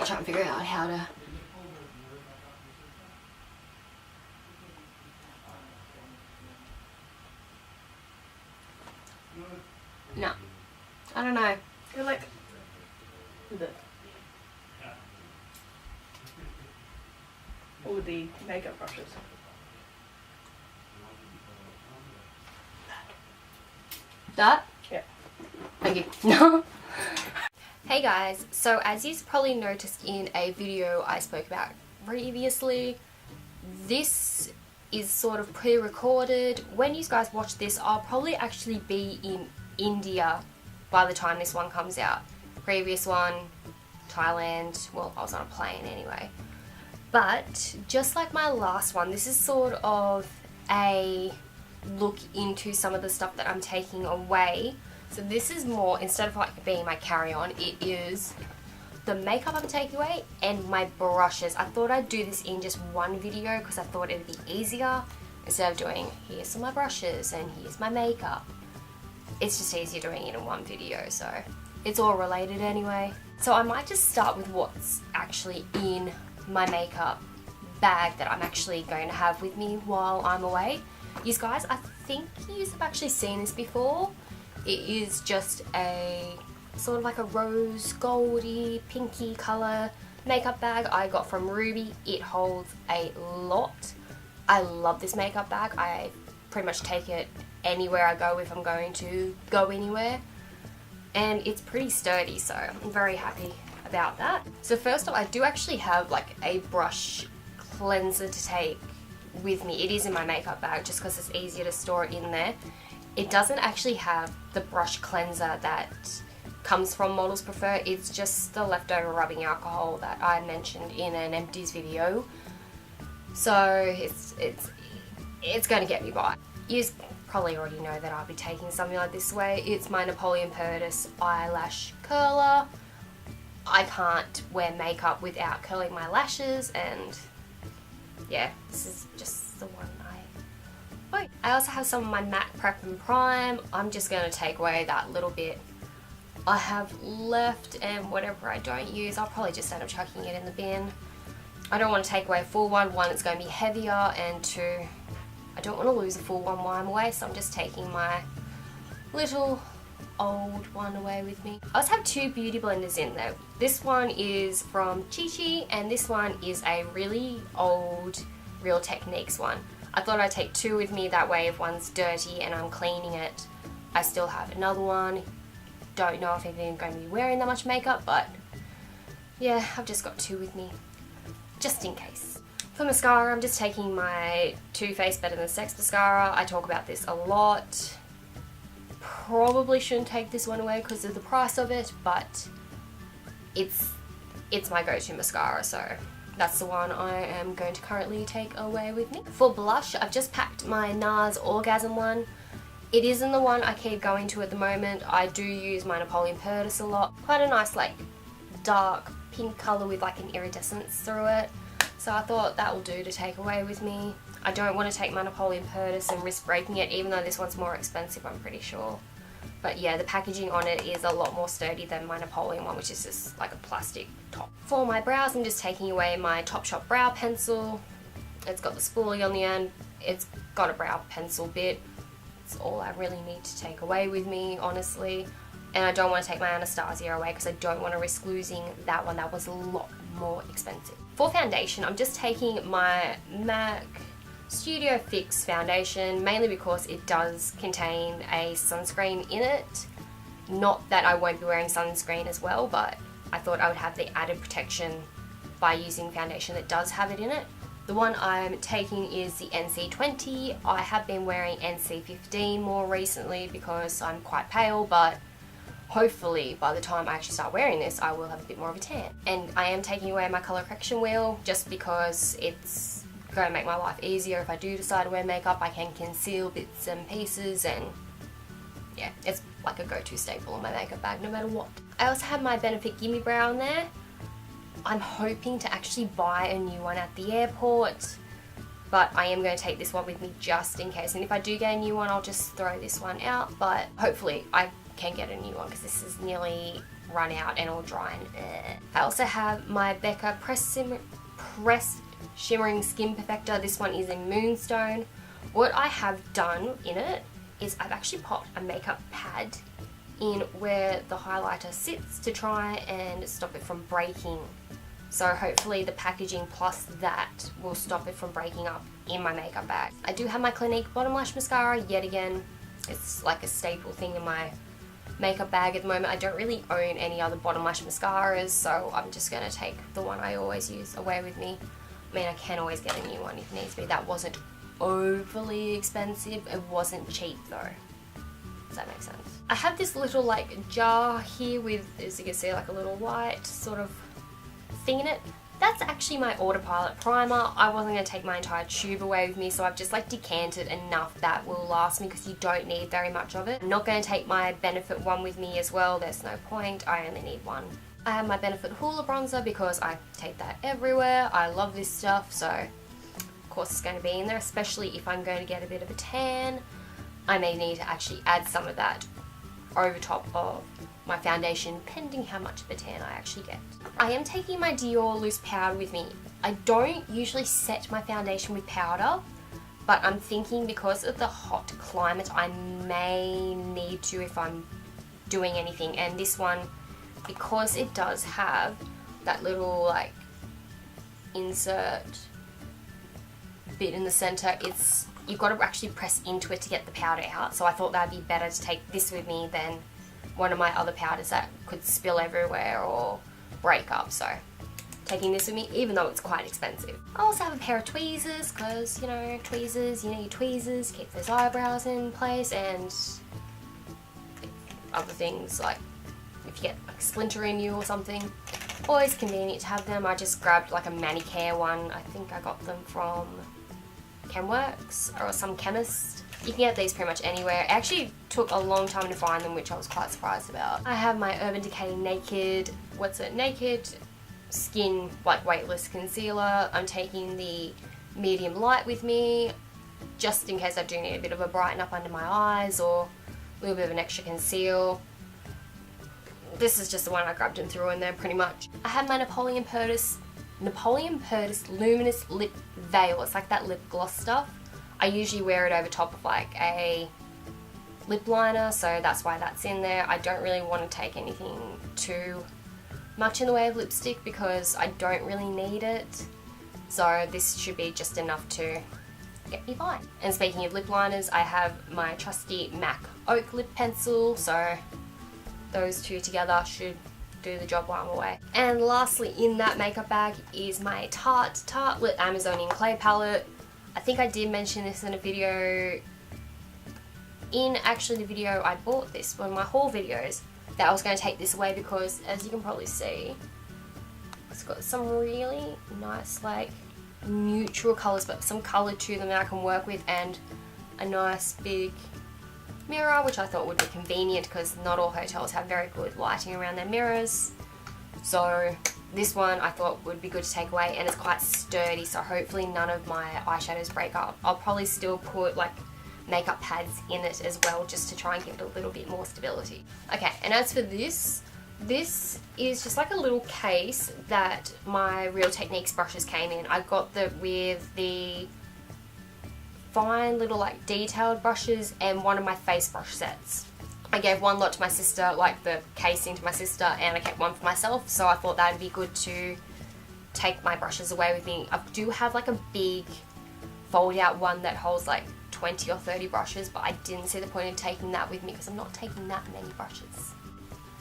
try and figure out how to... No. I don't know. You're like... All of the makeup brushes. That? Yeah. Thank you. No. Hey guys, so as you've probably noticed in a video I spoke about previously, this is sort of pre-recorded. When you guys watch this, I'll probably actually be in India by the time this one comes out. Previous one, Thailand, well, I was on a plane anyway. But just like my last one, this is sort of a look into some of the stuff that I'm taking away. So this is more, instead of like being my carry-on, it is the makeup I'm taking away and my brushes. I thought I'd do this in just one video because I thought it would be easier instead of doing here's some of my brushes and here's my makeup. It's just easier doing it in one video, so it's all related anyway. So I might just start with what's actually in my makeup bag that I'm actually going to have with me while I'm away. You guys, I think you have actually seen this before. It is just a sort of like a rose goldy pinky colour makeup bag I got from Ruby. It holds a lot. I love this makeup bag. I pretty much take it anywhere I go if I'm going to go anywhere. And it's pretty sturdy, so I'm very happy about that. So first off, I do actually have like a brush cleanser to take with me. It is in my makeup bag just because it's easier to store it in there. It doesn't actually have the brush cleanser that comes from Models Prefer. It's just the leftover rubbing alcohol that I mentioned in an empties video. So it's going to get me by. You probably already know that I'll be taking something like this away. It's my Napoleon Purtis eyelash curler. I can't wear makeup without curling my lashes, and yeah, this is just the one I also have some of my MAC Prep and Prime. I'm just going to take away that little bit I have left, and whatever I don't use, I'll probably just end up chucking it in the bin. I don't want to take away a full one. One, it's going to be heavier, and two, I don't want to lose a full one while I'm away, so I'm just taking my little old one away with me. I also have two beauty blenders in there. This one is from Chi Chi, and this one is a really old Real Techniques one. I thought I'd take two with me, that way if one's dirty and I'm cleaning it, I still have another one. Don't know if I'm even going to be wearing that much makeup, but yeah, I've just got two with me, just in case. For mascara, I'm just taking my Too Faced Better Than Sex mascara. I talk about this a lot. Probably shouldn't take this one away because of the price of it, but it's my go-to mascara, so that's the one I am going to currently take away with me. For blush, I've just packed my NARS Orgasm one. It isn't the one I keep going to at the moment. I do use my Napoleon Purtis a lot. Quite a nice like dark pink colour with like an iridescence through it. So I thought that will do to take away with me. I don't want to take my Napoleon Purtis and risk breaking it, even though this one's more expensive, I'm pretty sure. But yeah, the packaging on it is a lot more sturdy than my Napoleon one, which is just like a plastic top. For my brows, I'm just taking away my Topshop brow pencil. It's got the spoolie on the end. It's got a brow pencil bit. It's all I really need to take away with me, honestly. And I don't want to take my Anastasia away because I don't want to risk losing that one. That was a lot more expensive. For foundation, I'm just taking my MAC Studio Fix foundation, mainly because it does contain a sunscreen in it. Not that I won't be wearing sunscreen as well, but I thought I would have the added protection by using foundation that does have it in it. The one I'm taking is the NC20. I have been wearing NC15 more recently because I'm quite pale, but hopefully by the time I actually start wearing this, I will have a bit more of a tan. And I am taking away my colour correction wheel just because it's going to make my life easier. If I do decide to wear makeup, I can conceal bits and pieces, and yeah, it's like a go-to staple in my makeup bag no matter what. I also have my Benefit Gimme Brow in there. I'm hoping to actually buy a new one at the airport, but I am going to take this one with me just in case, and if I do get a new one, I'll just throw this one out, but hopefully I can get a new one because this is nearly run out and it'll dry and I also have my Becca Crest Shimmering Skin Perfector. This one is in Moonstone. What I have done in it is I've actually popped a makeup pad in where the highlighter sits to try and stop it from breaking. So hopefully the packaging plus that will stop it from breaking up in my makeup bag. I do have my Clinique Bottom Lash Mascara yet again. It's like a staple thing in my makeup bag at the moment. I don't really own any other bottom lash mascaras, so I'm just going to take the one I always use away with me. I mean, I can always get a new one if needs be. That wasn't overly expensive. It wasn't cheap though. Does that make sense? I have this little like jar here with, as you can see, like a little white sort of thing in it. That's actually my Autopilot primer. I wasn't going to take my entire tube away with me, so I've just like decanted enough that will last me because you don't need very much of it. I'm not going to take my Benefit one with me as well. There's no point. I only need one. I have my Benefit Hoola bronzer because I take that everywhere. I love this stuff, so of course it's going to be in there, especially if I'm going to get a bit of a tan. I may need to actually add some of that over top of my foundation, pending how much of a tan I actually get. I am taking my Dior loose powder with me. I don't usually set my foundation with powder, but I'm thinking because of the hot climate I may need to if I'm doing anything. And this one, because it does have that little like insert bit in the center, you've got to actually press into it to get the powder out. So I thought that'd be better to take this with me than one of my other powders that could spill everywhere or break up. So taking this with me, even though it's quite expensive. I also have a pair of tweezers because, you know, tweezers, you need tweezers, keep those eyebrows in place, and other things like if you get like a splinter in you or something, always convenient to have them. I just grabbed like a manicure one. I think I got them from Chemworks or some chemist. You can get these pretty much anywhere. It actually took a long time to find them, which I was quite surprised about. I have my Urban Decay Naked Skin like weightless concealer. I'm taking the medium light with me just in case I do need a bit of a brighten up under my eyes or a little bit of an extra conceal. This is just the one I grabbed and threw in there pretty much. I have my Napoleon Purtis Luminous Lip Veil. It's like that lip gloss stuff. I usually wear it over top of like a lip liner, so that's why that's in there. I don't really want to take anything too much in the way of lipstick because I don't really need it. So this should be just enough to get me by. And speaking of lip liners, I have my trusty MAC Oak lip pencil, so those two together should do the job while I'm away. And lastly in that makeup bag is my Tartelette Amazonian Clay Palette. I think I did mention this in a video, actually the video I bought this, one of my haul videos, that I was going to take this away because, as you can probably see, it's got some really nice like neutral colours, but some colour to them that I can work with, and a nice big mirror, which I thought would be convenient because not all hotels have very good lighting around their mirrors. So this one I thought would be good to take away, and it's quite sturdy, so hopefully none of my eyeshadows break up. I'll probably still put like makeup pads in it as well just to try and give it a little bit more stability. Okay, and as for this is just like a little case that my Real Techniques brushes came in. I got with the fine little like detailed brushes and one of my face brush sets. I gave one lot to my sister, like the casing to my sister, and I kept one for myself, so I thought that would be good to take my brushes away with me. I do have like a big fold out one that holds like 20 or 30 brushes, but I didn't see the point of taking that with me because I'm not taking that many brushes.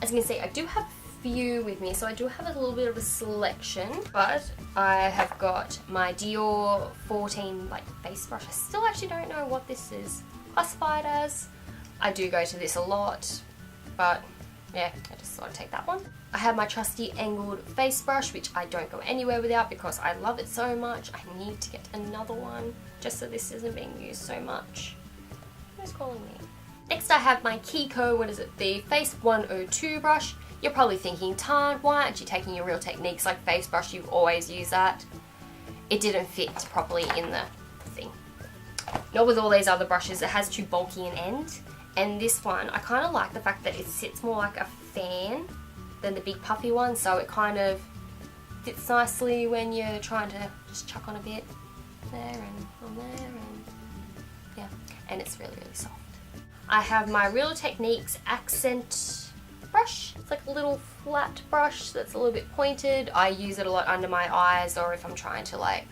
As you can see, I do have a few with me, so I do have a little bit of a selection, but I have got my Dior 14 like face brush. I still actually don't know what this is classified as. I do go to this a lot, but yeah, I just thought I'd take that one. I have my trusty angled face brush, which I don't go anywhere without because I love it so much. I need to get another one just so this isn't being used so much. Who's calling me? Next I have my Kiko, the Face 102 brush. You're probably thinking, Tan, why aren't you taking your Real Techniques like face brush? You always use that. It didn't fit properly in the thing. Not with all these other brushes. It has too bulky an end. And this one, I kind of like the fact that it sits more like a fan than the big puffy one, so it kind of fits nicely when you're trying to just chuck on a bit there and on there, and yeah, and it's really soft. I have my Real Techniques accent brush. It's like a little flat brush that's a little bit pointed. I use it a lot under my eyes, or if I'm trying to like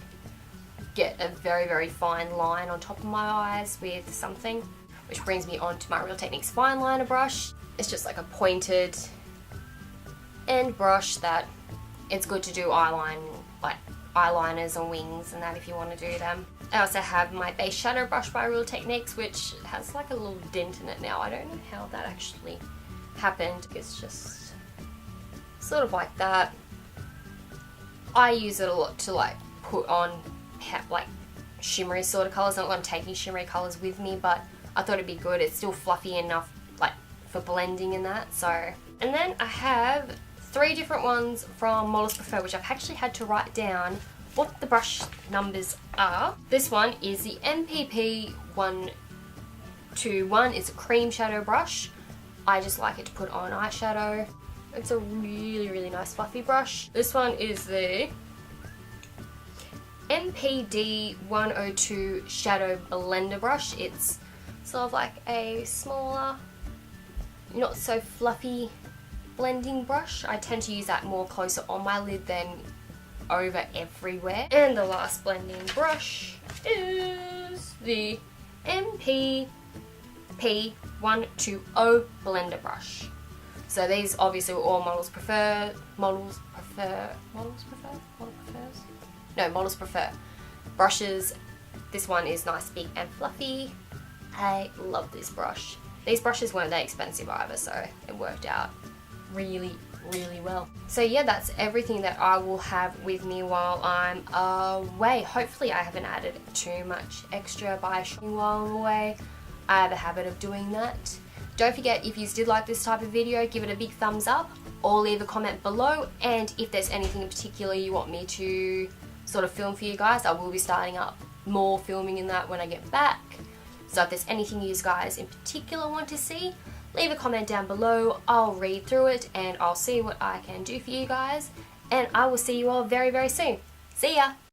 get a very fine line on top of my eyes with something. Which brings me on to my Real Techniques fine liner brush. It's just like a pointed end brush that it's good to do like eyeliners and wings and that if you want to do them. I also have my base shadow brush by Real Techniques, which has like a little dent in it now. I don't know how that actually happened. It's just sort of like that. I use it a lot to like put on like shimmery sort of colours. I'm not taking shimmery colours with me, but I thought it'd be good. It's still fluffy enough like for blending and that. So, and then I have 3 different ones from Models Prefer, which I've actually had to write down what the brush numbers are. This one is the MPP 121. It's a cream shadow brush. I just like it to put on eyeshadow. It's a really nice fluffy brush. This one is the MPD 102 Shadow Blender brush. It's sort of like a smaller, not so fluffy blending brush. I tend to use that more closer on my lid than over everywhere. And the last blending brush is the MPP 120 blender brush. So these obviously were all Models Prefer brushes. This one is nice, big and fluffy. I love this brush. These brushes weren't that expensive either, so it worked out really well. So yeah, that's everything that I will have with me while I'm away. Hopefully I haven't added too much extra by shopping while I'm away. I have a habit of doing that. Don't forget, if you did like this type of video, give it a big thumbs up or leave a comment below, and if there's anything in particular you want me to sort of film for you guys, I will be starting up more filming in that when I get back. So if there's anything you guys in particular want to see, leave a comment down below. I'll read through it and I'll see what I can do for you guys, and I will see you all very soon. See ya!